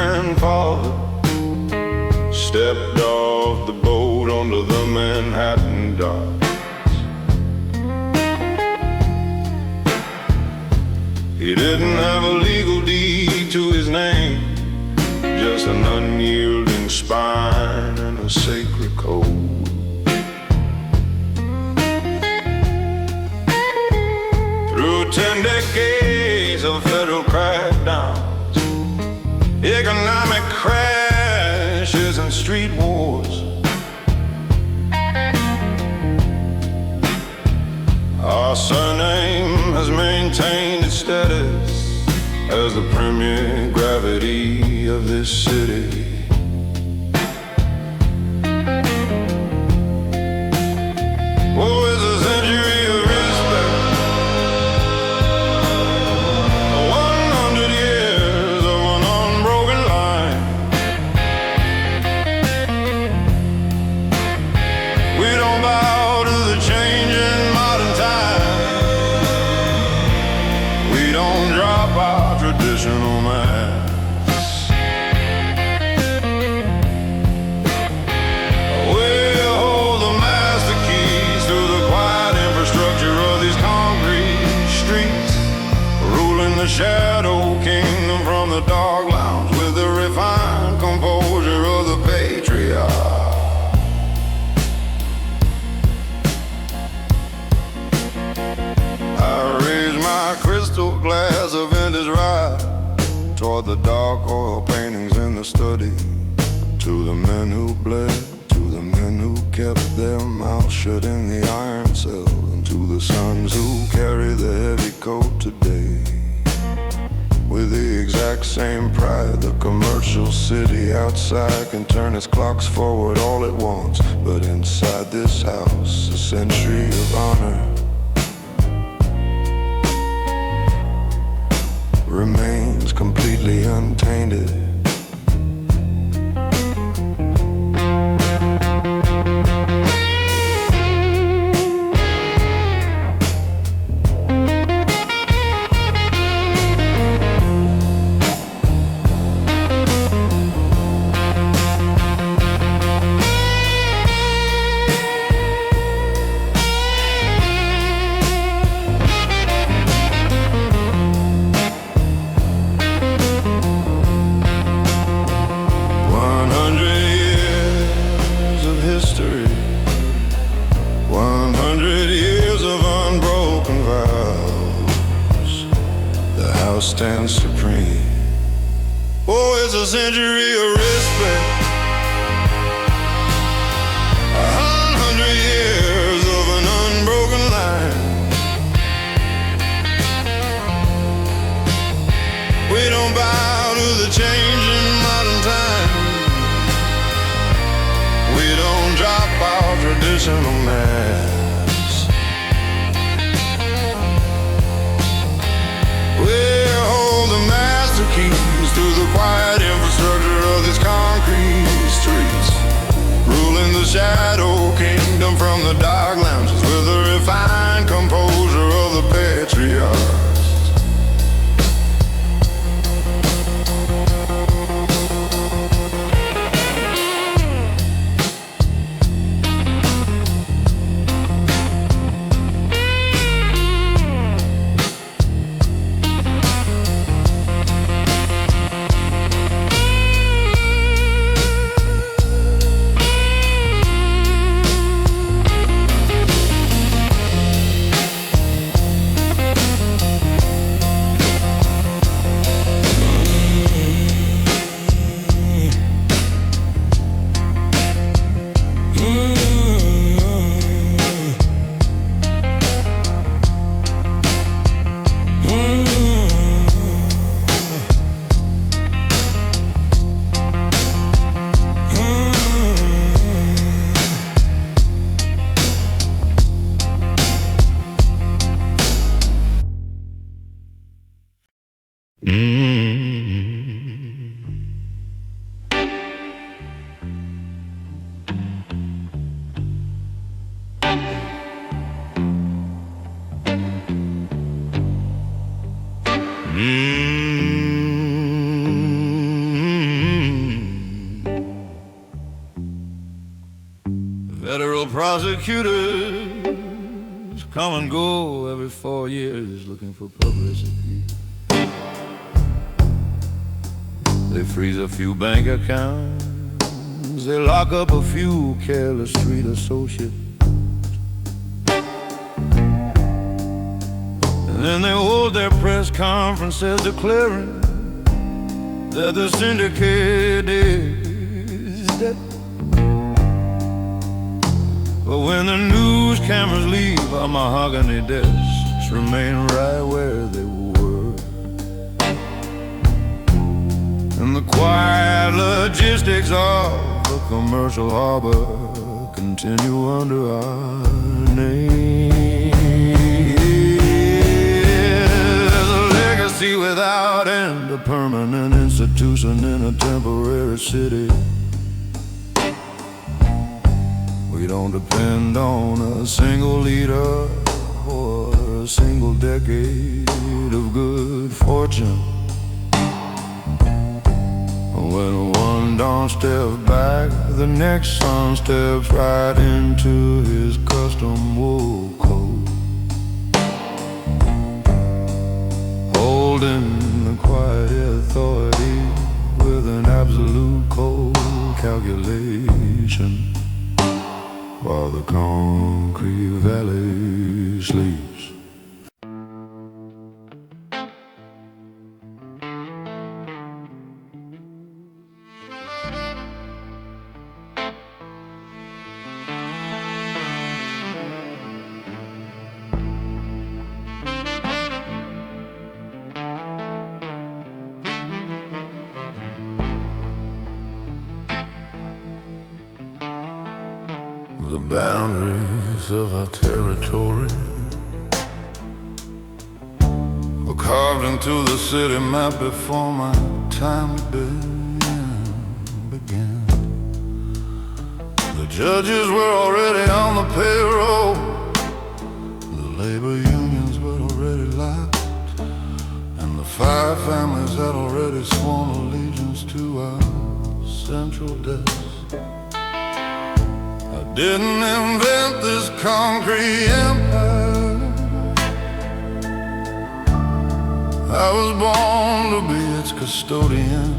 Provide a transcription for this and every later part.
grandfather stepped off the boat onto the Manhattan docks. He didn't have a legal deed to his name, just an unyielding spine and a sacred code. Through 10 decades of federal crackdowns, economic crashes and street wars, our surname has maintained its status as the premier gravity of this city. Oh, it's a century of respect, 100 years of an unbroken line. We don't bow to the changing modern time. We don't drop our traditional mask. We hold the master keys to the quiet infrastructure of these concrete streets, ruling the shadow kingdom from the dark lounge with the refined composure of the patriarch. I raise my crystal glass of vintage rye toward the dark oil paintings in the study, to the men who bled, to the men who kept their mouths shut in the iron cell, and to the sons who carry the heavy coat today. With the exact same pride, the commercial city outside can turn its clocks forward all it wants, but inside this house, a century of honor remains completely untainted. Stands supreme. Oh, it's a century of respect, 100 years of an unbroken line. We don't bow to the changing modern time. We don't drop our traditional masks. Keys to the quiet infrastructure of these concrete streets, ruling the shadow kingdom from the dark lounges with the refined composure of the patriarchs. prosecutors come and go every 4 years looking for publicity. They freeze a few bank accounts, they lock up a few careless street associates, and then they hold their press conferences declaring that the syndicate is dead. But when the news cameras leave, our mahogany desks remain right where they were, and the quiet logistics of the commercial harbor continue under our name. There's a legacy without end, a permanent institution in a temporary city. We don't depend on a single leader or a single decade of good fortune. When one don't step back, the next son steps right into his custom wool coat, holding the quiet authority with an absolute cold calculation, while the concrete valley sleeps. The boundaries of our territory were carved into the city map before my time began. The judges were already on the payroll, the labor unions were already locked, and the five families had already sworn allegiance to our central desk. Didn't invent this concrete empire, I was born to be its custodian,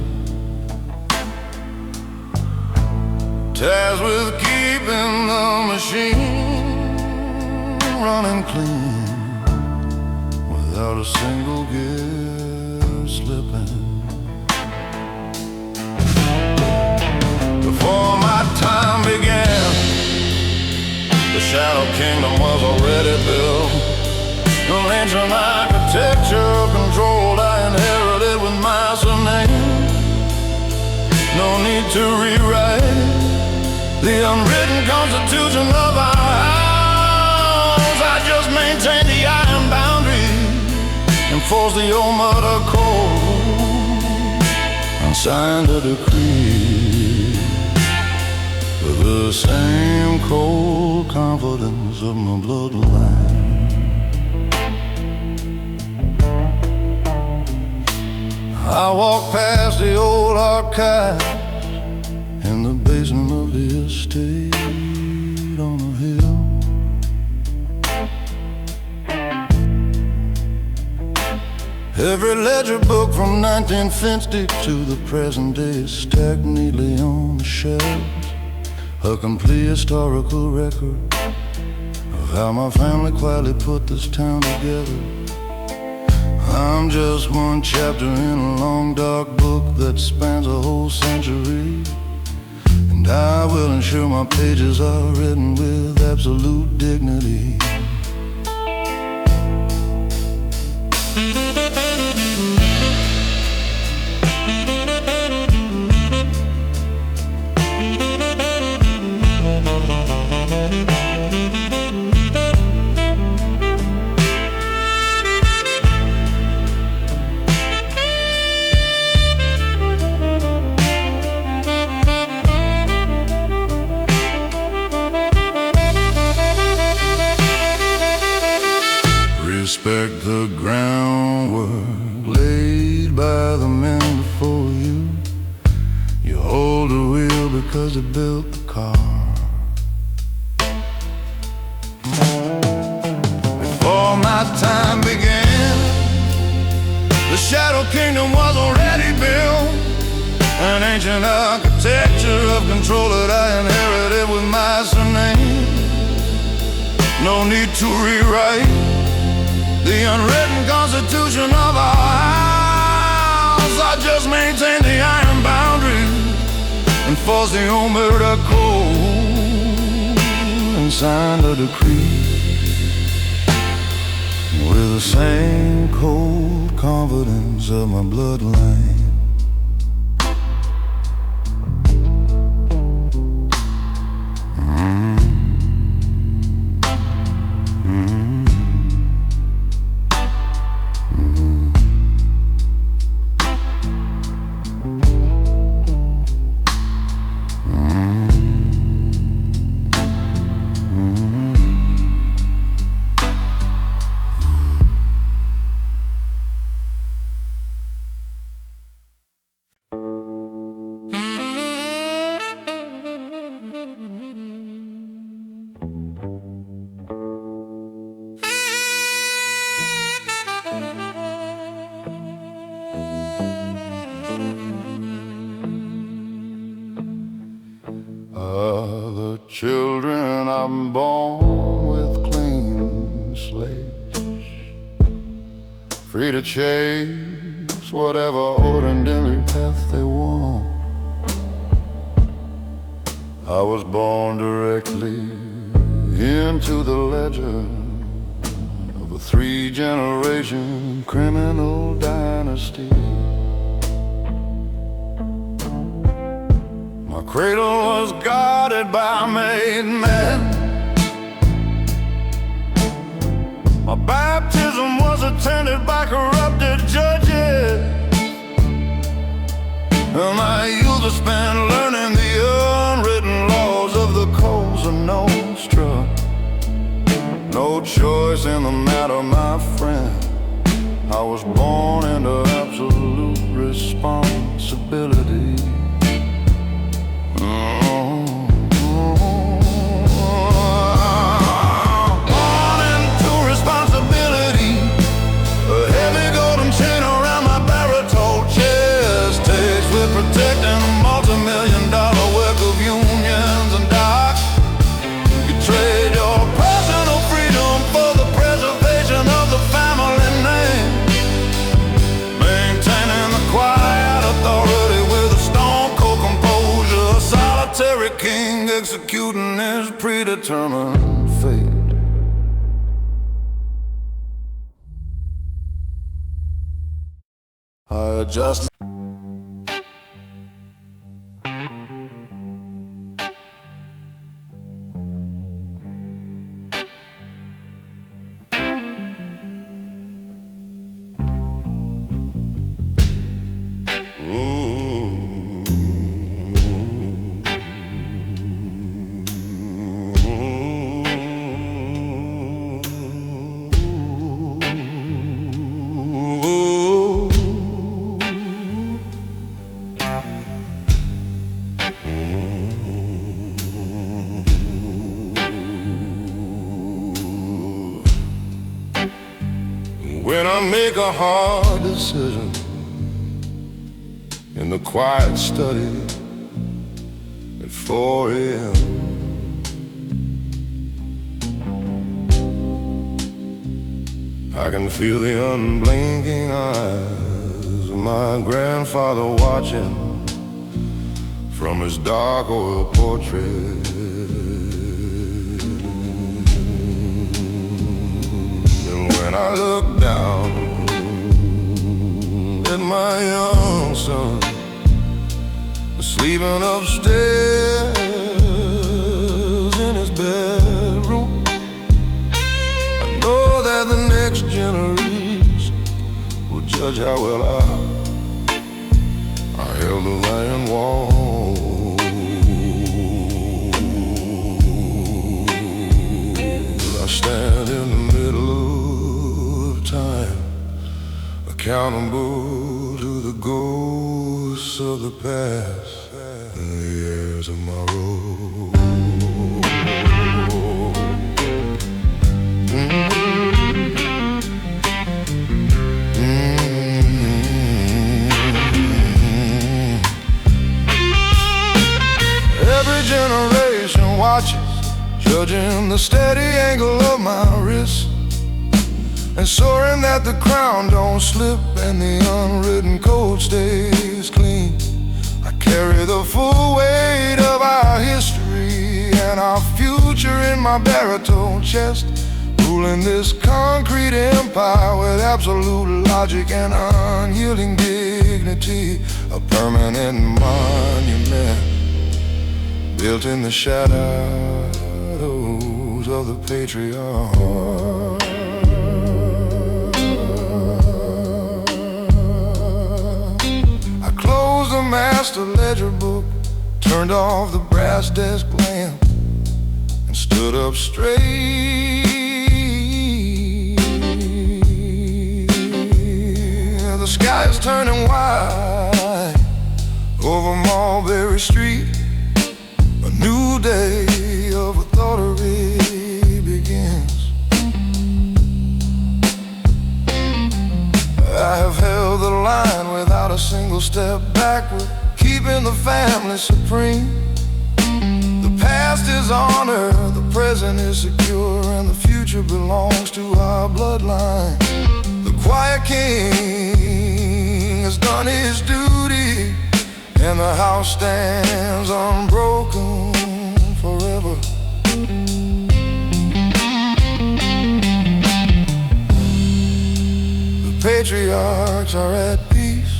tasked with keeping the machine running clean, without a single gear slipping. Before my time began, the Shadow Kingdom was already built. An ancient architecture controlled, I inherited with my surname. No need to rewrite the unwritten constitution of our house. I just maintained the iron boundary, enforced the old murder code, and signed a decree with the same cold confidence of my bloodline. I walked past the old archives in the basement of the estate on a hill. Every ledger book from 1950 to the present day is stacked neatly on the shelves, a complete historical record of how my family quietly put this town together. I'm just one chapter in a long dark book that spans a whole century, and I will ensure my pages are written with absolute dignity. Respect the groundwork laid by the men before you. You hold the wheel because they built the car. kingdom was already built, an ancient architecture of control that I inherited with my surname. No need to rewrite the unwritten constitution of our house. I just maintain the iron boundary, enforce the omerta code, and sign the decree with the same cold confidence of my bloodline. Other children are born with clean slates, free to chase whatever ordinary path they want. I was born directly into the ledger of a 3-generation criminal dynasty. My cradle was guarded by made men. My baptism was attended by corrupted judges, and my youth was spent learning the unwritten laws of the Cosa Nostra. No choice in the matter, my friend. I was born into absolute responsibility. Born into responsibility, a heavy golden chain around my baritone chest, takes with protecting a multi-million-dollar work of unions and docks. You trade your personal freedom for the preservation of the family name, maintaining the quiet authority with a stone-cold composure, a solitary king executing his predetermined fate. I adjust. When I make a hard decision in the quiet study at 4 a.m., I can feel the unblinking eyes of my grandfather watching from his dark oil portrait. When I look down at my young son sleeping upstairs in his bedroom, I know that the next generation will judge how well I held the iron wall. I stand in the middle of time, accountable to the ghosts of the past and the heirs of my road. generation watches, judging the steady angle of my wrist, ensuring that the crown don't slip and the unwritten code stays clean. I carry the full weight of our history and our future in my baritone chest, ruling this concrete empire with absolute logic and unyielding dignity. A permanent monument built in the shadows of the patriarch. I closed the master ledger book, turned off the brass desk lamp, and stood up straight. The sky is turning white over Mulberry Street. A new day of authority begins. I have held the line without a single step backward, keeping the family supreme. The past is honored, the present is secure, and the future belongs to our bloodline. The quiet king has done his duty, and the house stands unbroken forever. The patriarchs are at peace,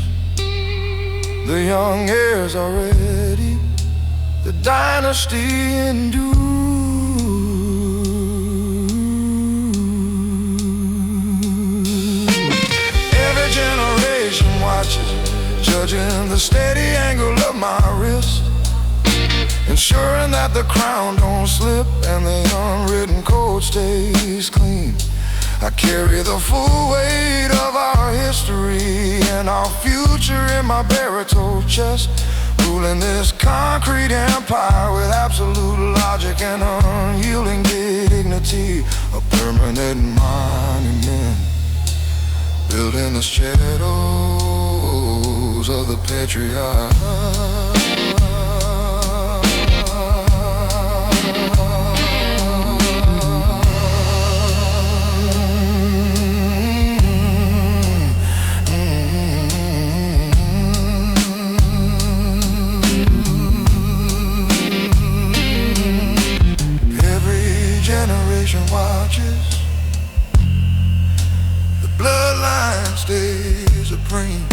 the young heirs are ready, the dynasty endures. Every generation watches, judging the steady angle of my wrist, ensuring that the crown don't slip and the unwritten code stays clean. I carry the full weight of our history and our future in my baritone chest, ruling this concrete empire with absolute logic and unyielding dignity. A permanent monument built in the shadows of the patriarch. Watches, the bloodline stays supreme.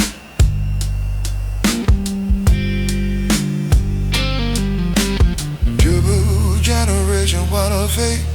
Triple generation, what a face.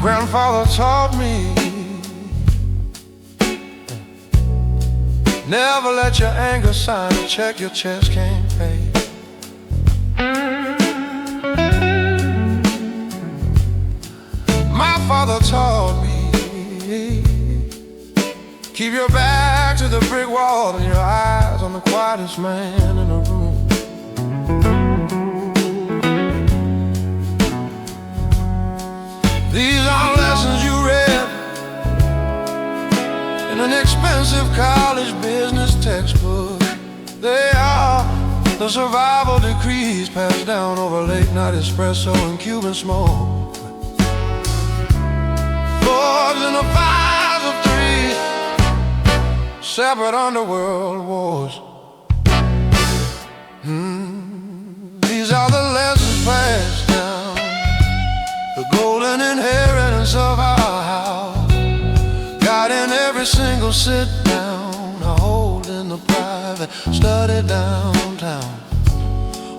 Grandfather taught me, never let your anger sign a check your chest can't pay. My father taught me, keep your back to the brick wall and your eyes on the quietest man in the room. These are lessons you read in an expensive college business textbook. They are the survival decrees passed down over late night espresso and Cuban smoke. Forged in the fires of three separate underworld wars. These are the lessons passed down, the golden inheritance of our house, guiding every single sit down, a hold in the private study downtown,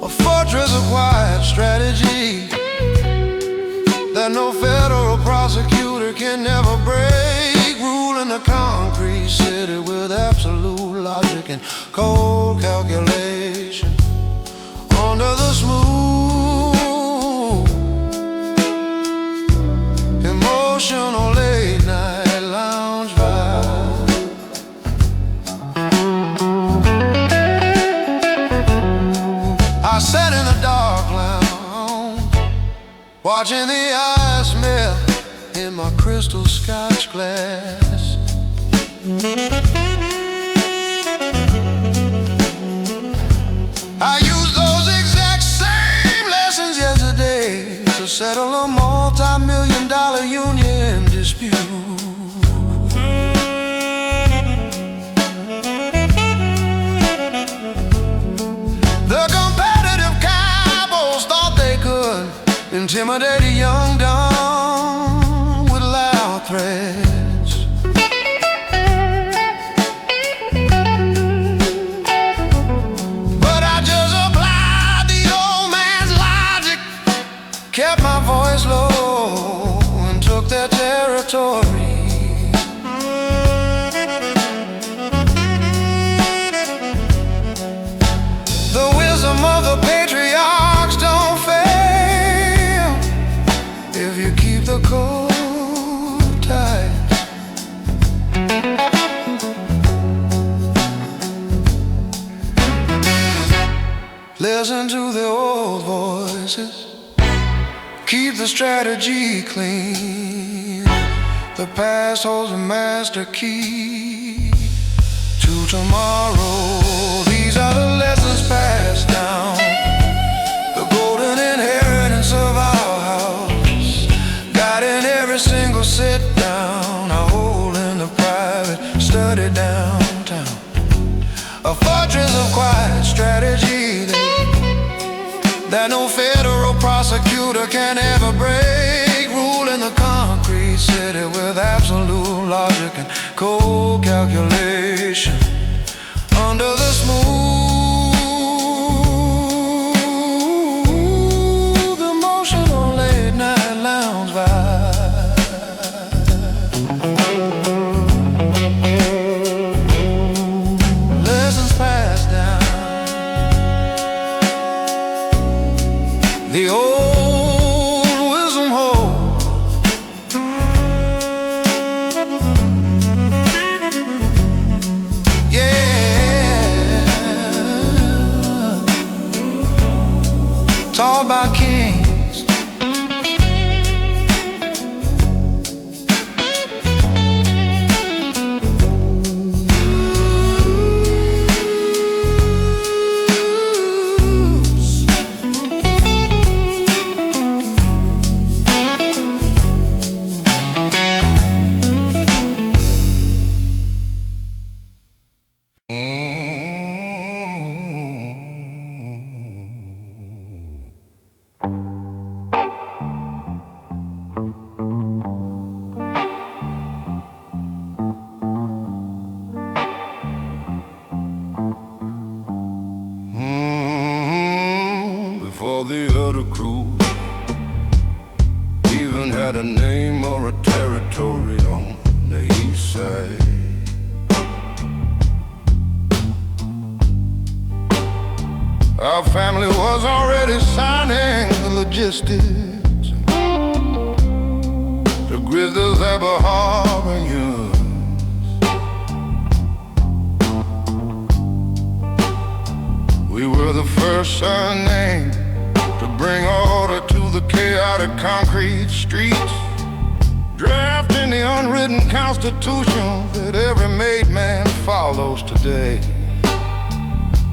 a fortress of quiet strategy that no federal prosecutor can never break, ruling a concrete city with absolute logic and cold calculation under the smooth emotional late night lounge vibe. I sat in the dark lounge, watching the ice melt in my crystal scotch glass. I used those exact same lessons yesterday to settle a multi-million-dollar union dispute. The competitive cowboys thought they could intimidate a young dawn with loud threats. But I just applied the old man's logic, kept my voice low, and took their territory. The wisdom of the patriarchs don't fail if you keep the code tight. Listen to the old voices, keep the strategy clean. The past holds a master key to tomorrow. These are the lessons passed down, the golden inheritance of our house, guiding every single sit down, a hole in the private study downtown, a fortress of quiet strategy that no federal prosecutor can ever break, ruling the concrete city with absolute logic and cold calculation under the smooth emotional late night lounge vibe. Lessons passed down, the old wisdom hold. Yeah, taught by kings. Before the other crew even had a name or a territory on the east side. Our family was already signing the logistics to Grizzlies ever harboring you. We were the first surname to bring order to the chaotic concrete streets, drafting the unwritten constitution that every made man follows today.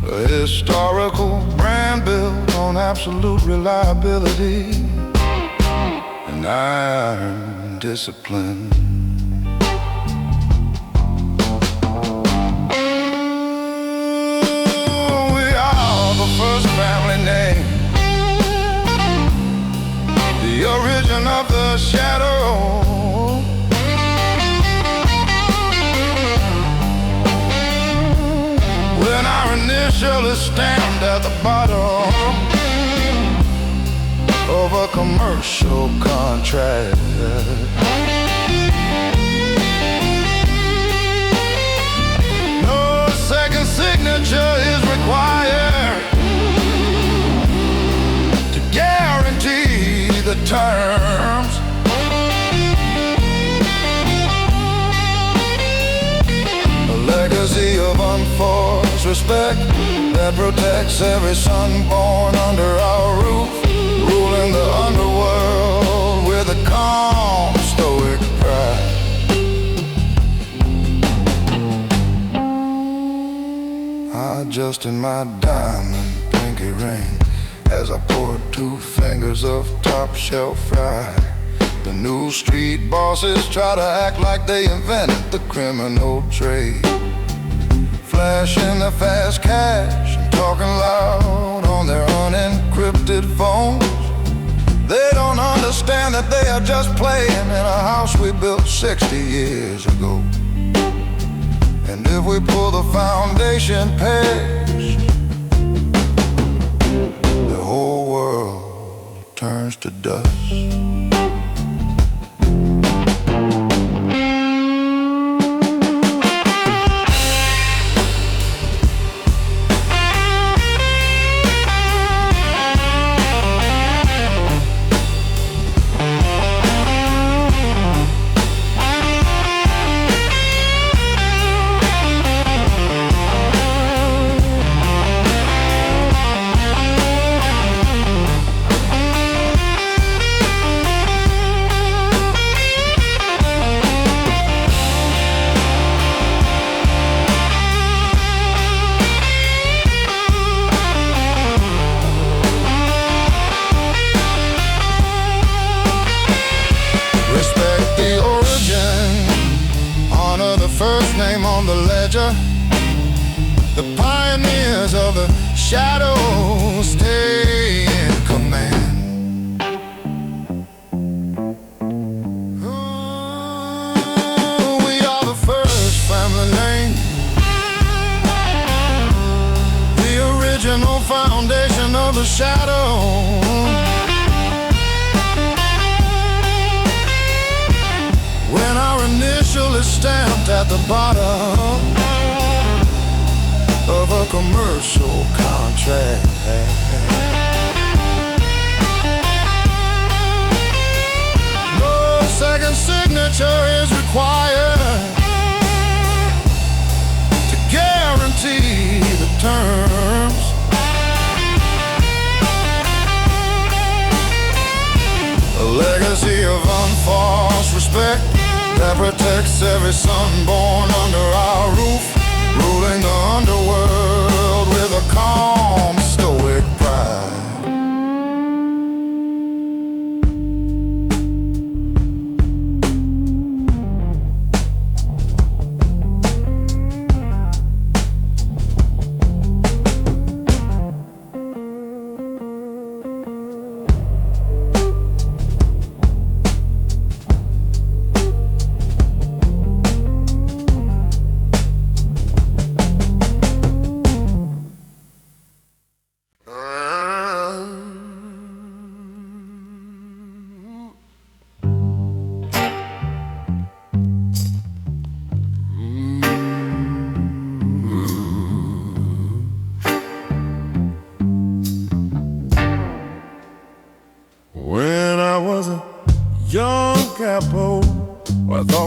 A historical brand built on absolute reliability and iron discipline. We are the first family name, the origin of the shadow. When our initial is stamped at the bottom of a commercial contract. No second signature is required to guarantee the terms. A legacy of unforced respect that protects every son born under our roof, ruling the underworld with a calm, stoic pride. I adjusted my diamond pinky ring as I poured 2 fingers of top shelf fry. The new street bosses try to act like they invented the criminal trade, flashing their fast cash and talking loud on their unencrypted phones. They don't understand that they are just playing in a house we built 60 years ago. And if we pull the foundation pegs, the whole world turns to dust. First name on the ledger, the pioneers of the shadows stay in command. Ooh, we are the first family name, the original foundation of the shadow. When our initial is stamped at the bottom of a commercial contract. No second signature is required to guarantee the terms. A legacy of unforced respect that protects every son born under our roof, ruling the underworld with a calm, stoic pride.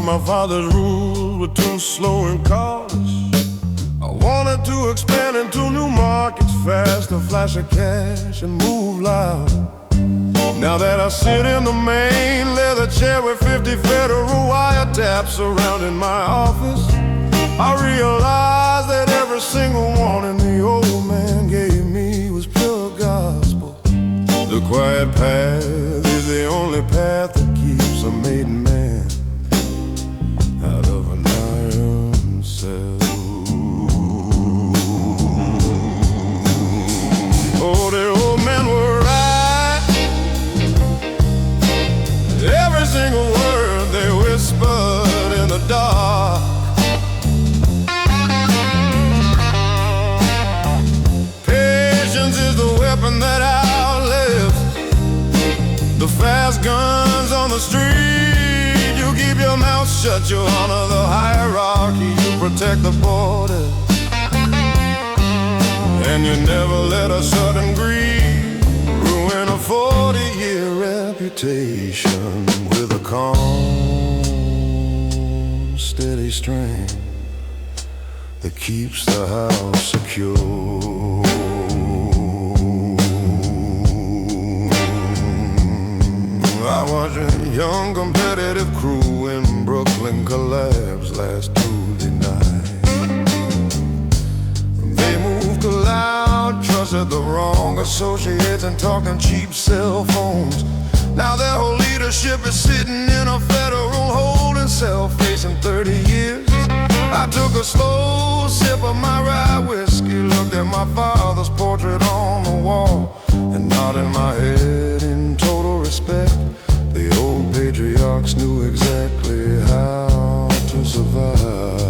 my father's rules were too slow and callous. I wanted to expand into new markets fast, a flash of cash and move loud. Now that I sit in the main leather chair with 50 federal wiretaps surrounding my office, I realized that every single warning the old man gave me was pure gospel. The quiet path is the only path that keeps a maiden man out of an iron cell. Oh, the old men were right. Every single word they whispered in the dark. Patience is the weapon that outlives the fast guns on the street. You keep your mouth shut, you honor the hierarchy, you protect the border, and you never let a sudden greed ruin a 40-year reputation. With a calm, steady strength that keeps the house secure. I watched a young competitive crew in Brooklyn collapse last Tuesday night. They moved too loud, trusted the wrong associates, and talking cheap cell phones. Now their whole leadership is sitting in a federal holding cell facing 30 years. I took a slow sip of my rye whiskey, looked at my father's portrait on the wall, and nodded my head in total respect. The old patriarchs knew exactly how to survive.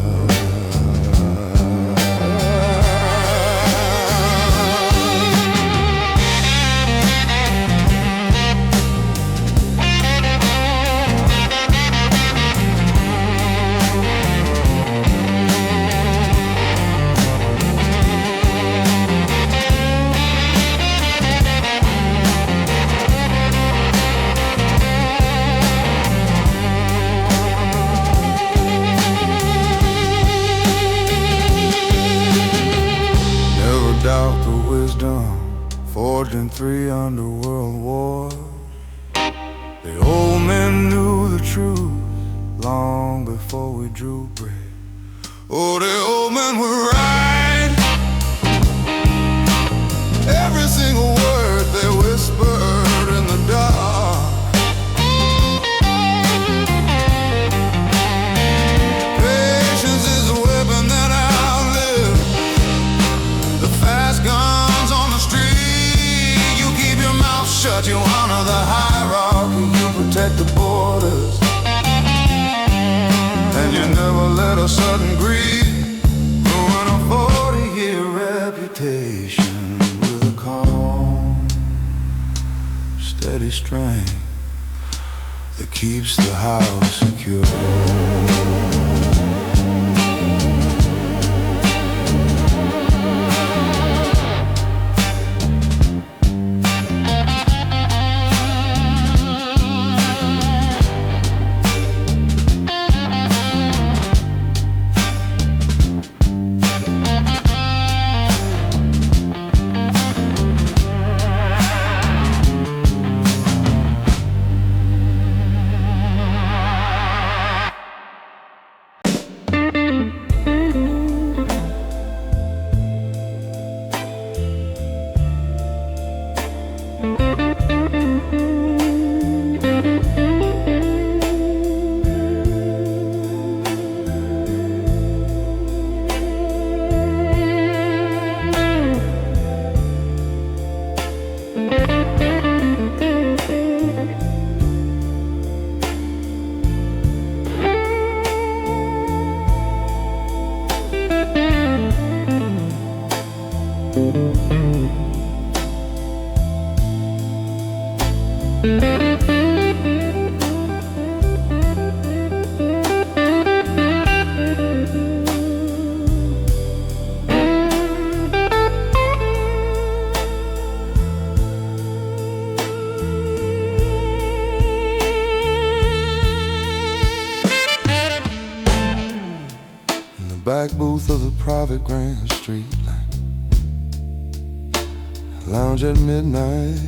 Doubt the wisdom forged in 3 underworld wars. The old men knew the truth long before we drew breath. Oh, the old men were right. Every single word they whispered in the dark. Patience is a weapon that outlives the fast guns on the street. You keep your mouth shut, you honor the hierarchy, you protect the borders, and you never let a sudden greed ruin a 40-year reputation. With a calm, steady strength that keeps the house secure. north of the private Grand Street line. Lounge at midnight,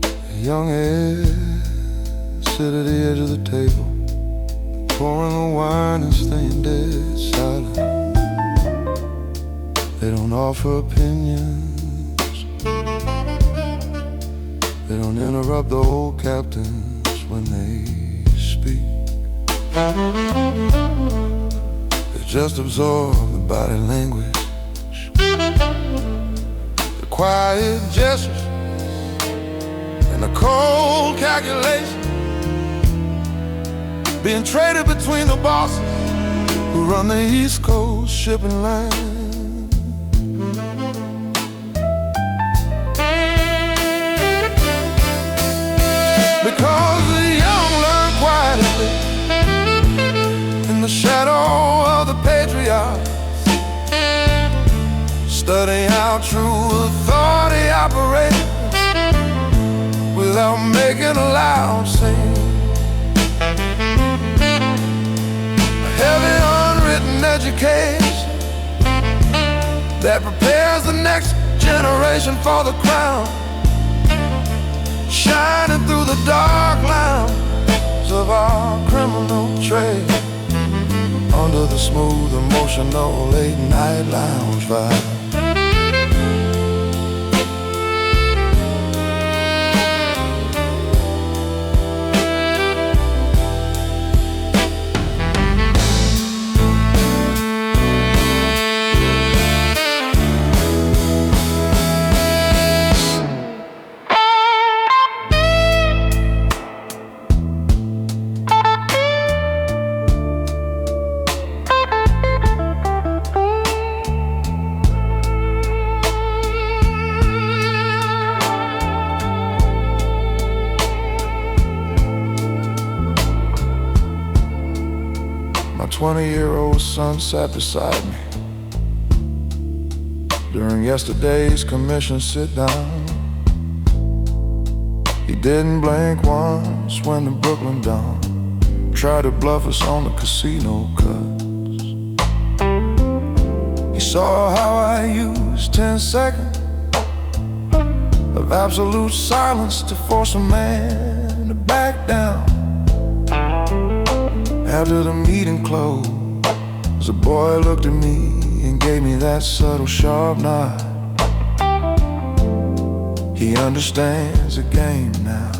a young head sit at the edge of the table, pouring the wine and staying dead silent. They don't offer opinions, they don't interrupt the old captains when they speak. They just absorb the body language, the quiet gestures, and the cold calculation being traded between the bosses who run the East Coast shipping line. Because the young learn quietly in the shadow of the patriarchs, study how true authority operates without making a loud scene. A heavy unwritten education that prepares the next generation for the crown, shining through the dark lines of our criminal trade, under the smooth, emotional late-night lounge vibe. My 20-year-old son sat beside me during yesterday's commission sit-down. He didn't blink once when the Brooklyn dawn tried to bluff us on the casino cuts. He saw how I used 10 seconds of absolute silence to force a man to back down. After the meeting closed, the boy looked at me and gave me that subtle, sharp nod. He understands the game now.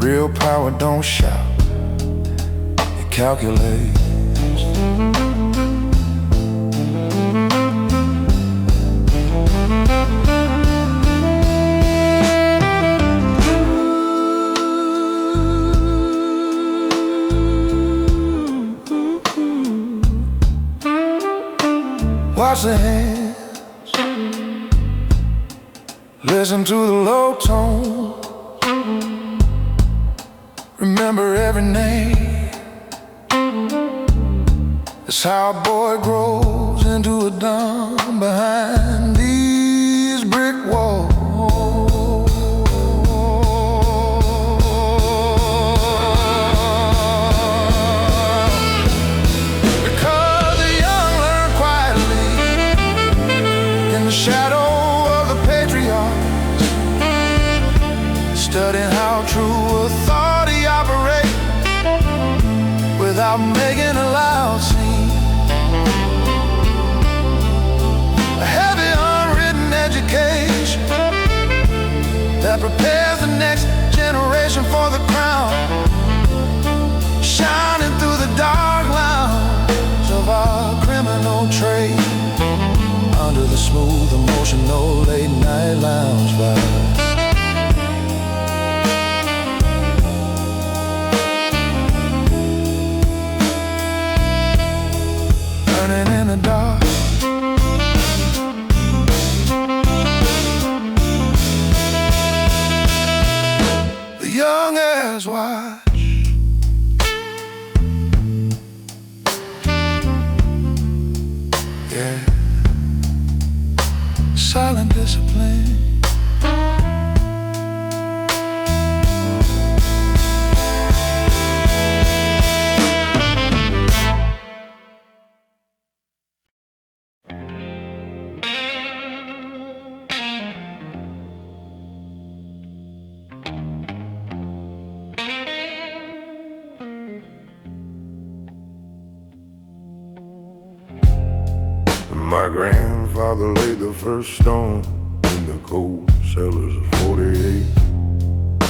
Real power don't shout, it calculates. Watch the hands, listen to the low tone, remember every name. That's how a boy grows into a don behind these brick walls. Studying how true authority operates without making a loud scene. A heavy unwritten education that prepares the next generation for the crown, shining through the dark lines of our criminal trade, under the smooth, emotional late-night lounge vibe. In the dark, the young heirs watch. Yeah, silent discipline. My grandfather laid the first stone in the coal cellars of 48.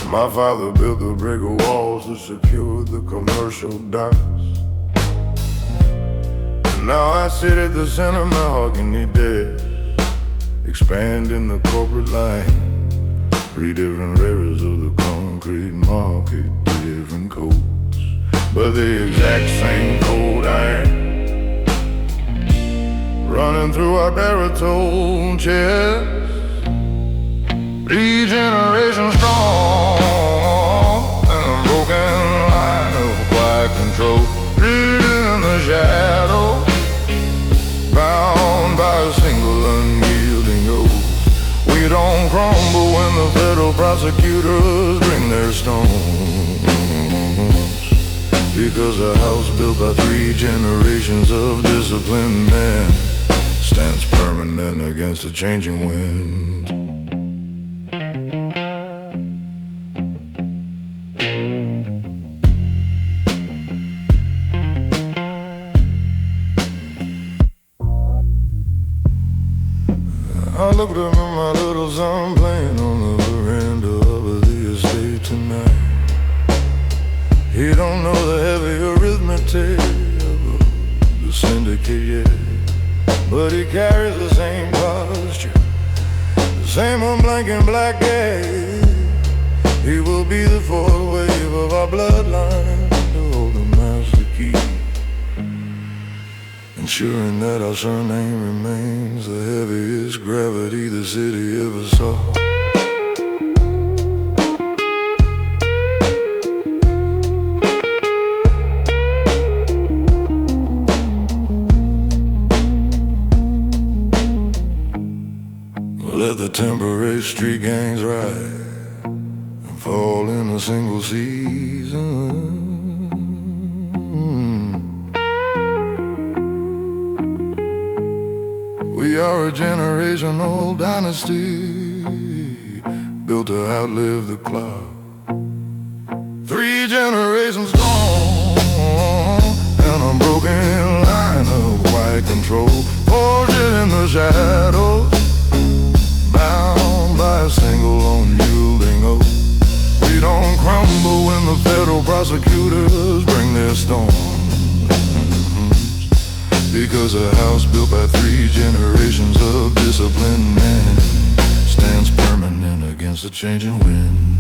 My father built the brick walls that secured the commercial docks. Now I sit at the center of mahogany desk, expanding the corporate line. 3 different eras of the concrete market, different codes, but the exact same cold iron running through our baritone chest. 3 generations strong, and a broken line of quiet control. Rooted in the shadow, bound by a single unyielding oath. We don't crumble when the federal prosecutors bring their stones, because a house built by 3 generations of disciplined men stands permanent against the changing wind. I looked up at my little son playing on the veranda of the estate tonight. He don't know the heavy arithmetic of the syndicate yet, but he carries the same posture, the same unblinking black gaze. He will be the 4th wave of our bloodline to hold the master key, ensuring that our surname remains the heaviest gravity the city ever saw. Let the temporary street gangs ride and fall in a single season. We are a generational dynasty built to outlive the clock. 3 generations gone, and a broken line of quiet control, forged in the shadows, bound by a single unyielding oath. We don't crumble when the federal prosecutors bring their stones, because a house built by 3 generations of disciplined men stands permanent against the changing wind.